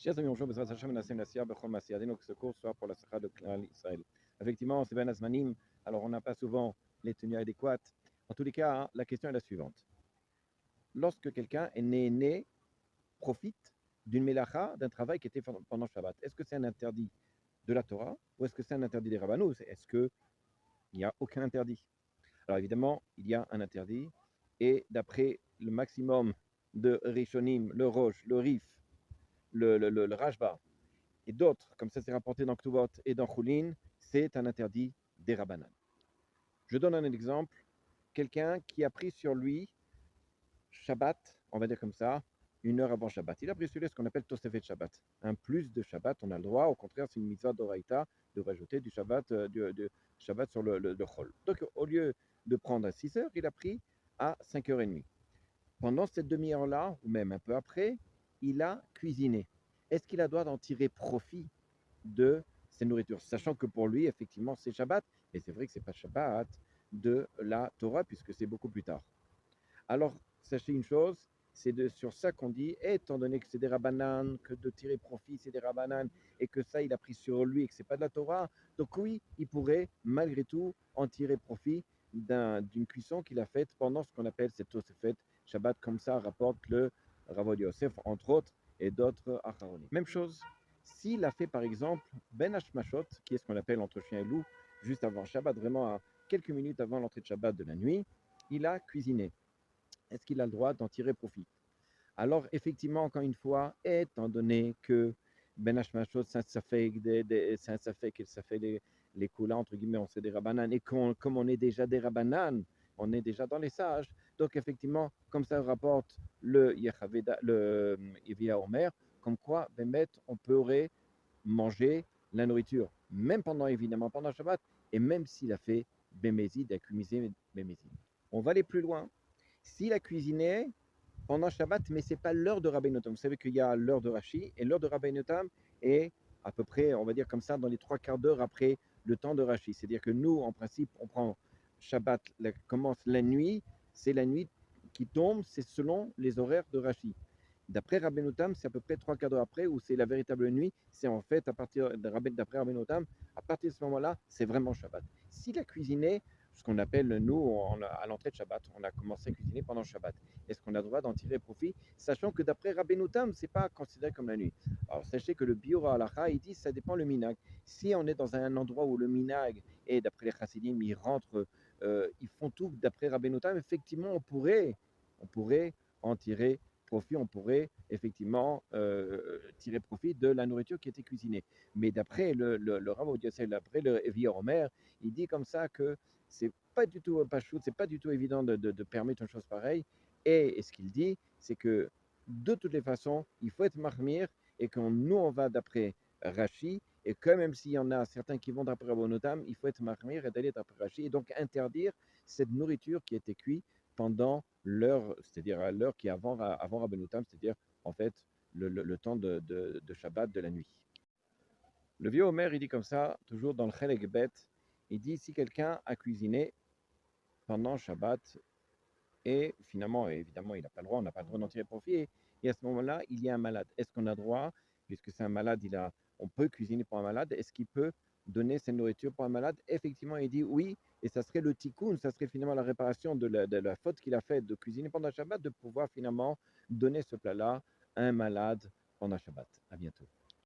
Chers amis, bonjour, Bezrat Hashem, Menachem Nassia, Bechol Massia, que ce cours soit pour la Sacha de Klal Israël. Effectivement, c'est Ben Azmanim, alors on n'a pas souvent les tenues adéquates. En tous les cas, la question est la suivante. Lorsque quelqu'un est né, profite d'une mélacha, d'un travail qui était pendant Shabbat, est-ce que c'est un interdit de la Torah ou est-ce que c'est un interdit des Rabbanos? Est-ce qu'il n'y a aucun interdit? Alors évidemment, il y a un interdit, et d'après le maximum de Rishonim, le Rosh, le Rif, le Rashba et d'autres, comme ça c'est rapporté dans Ktubot et dans Choulin, c'est un interdit des Rabbanan. Je donne un exemple, quelqu'un qui a pris sur lui Shabbat, on va dire comme ça, 1 heure avant Shabbat. Il a pris sur lui ce qu'on appelle Tosefet Shabbat. Un plus de Shabbat, on a le droit, au contraire, c'est une mitzvah d'Oraïta de rajouter du Shabbat, du Shabbat sur le Chol. Donc au lieu de prendre à 6 heures, il a pris à 5h30. Pendant cette demi-heure-là, ou même un peu après, il a cuisiné. Est-ce qu'il a le droit d'en tirer profit de ses nourritures, sachant que pour lui, effectivement, c'est Shabbat, et c'est vrai que ce n'est pas Shabbat de la Torah, puisque c'est beaucoup plus tard. Alors, sachez une chose, c'est sur ça qu'on dit, étant donné que c'est des rabbanan, que de tirer profit, c'est des rabbanan, et que ça, il a pris sur lui, et que ce n'est pas de la Torah, donc oui, il pourrait, malgré tout, en tirer profit d'une cuisson qu'il a faite pendant ce qu'on appelle cette Tosefet Shabbat, comme ça rapporte le Rav Yosef, entre autres, et d'autres Acharonim. Même chose, s'il a fait par exemple Ben Hashmashot, qui est ce qu'on appelle entre chien et loup, juste avant Shabbat, vraiment à quelques minutes avant l'entrée de Shabbat de la nuit, il a cuisiné. Est-ce qu'il a le droit d'en tirer profit? Alors effectivement, encore une fois, étant donné que Ben Hashmashot, ça fait les coups-là, entre guillemets, on sait des rabananes, et comme on est déjà des rabananes, on est déjà dans les sages, donc effectivement, comme ça rapporte le Yevia Omer, comme quoi, Bémet, on pourrait manger la nourriture, même pendant, évidemment, pendant Shabbat, et même s'il a fait Bémézid, accumulé Bémézid. On va aller plus loin. S'il a cuisiné pendant Shabbat, mais ce n'est pas l'heure de Rabbeinu Tam. Vous savez qu'il y a l'heure de Rashi, et l'heure de Rabbeinu Tam est à peu près, on va dire comme ça, dans les 3/4 d'heure après le temps de Rashi. C'est-à-dire que nous, en principe, on prend Shabbat, commence la nuit, c'est la nuit qui tombe, c'est selon les horaires de Rashi. D'après Rabbeinu Tam, c'est à peu près 3/4 d'heure après, où c'est la véritable nuit, c'est en fait, d'après Rabbeinu Tam, à partir de ce moment-là, c'est vraiment Shabbat. S'il a cuisiné, ce qu'on appelle, nous, à l'entrée de Shabbat, on a commencé à cuisiner pendant Shabbat. Est-ce qu'on a le droit d'en tirer profit, sachant que d'après Rabbeinu Tam, ce n'est pas considéré comme la nuit. Alors sachez que le Biura Halacha, il dit ça dépend le minag. Si on est dans un endroit où le minag, et d'après les chassidim, ils rentrent, ils font tout d'après Rabbeinu Tam, effectivement, on pourrait en tirer profit, on pourrait effectivement tirer profit de la nourriture qui était cuisinée. Mais d'après le Rav Yosef, d'après le Evia Omer, il dit comme ça que c'est pas du tout pachout, c'est pas du tout évident de permettre une chose pareille. Et ce qu'il dit, c'est que de toutes les façons, il faut être marmire, et quand nous on va d'après Rashi, et que même s'il y en a certains qui vont d'après Rabbonotam, il faut être marmire et d'aller d'après Rashi, et donc interdire cette nourriture qui a été cuite pendant l'heure, c'est-à-dire à l'heure qui est avant Rabbonotam, c'est-à-dire en fait le temps de Shabbat de la nuit. Le vieux Omer, il dit comme ça, toujours dans le Chelek Bet, il dit si quelqu'un a cuisiné pendant Shabbat, et finalement, évidemment, il n'a pas le droit, on n'a pas le droit d'en tirer profit, et à ce moment-là, il y a un malade. Est-ce qu'on a droit, puisque c'est un malade, on peut cuisiner pour un malade, est-ce qu'il peut donner cette nourriture pour un malade? Effectivement, il dit oui, et ça serait le tikkun, ça serait finalement la réparation de la faute qu'il a faite de cuisiner pendant Shabbat, de pouvoir finalement donner ce plat-là à un malade pendant Shabbat. À bientôt.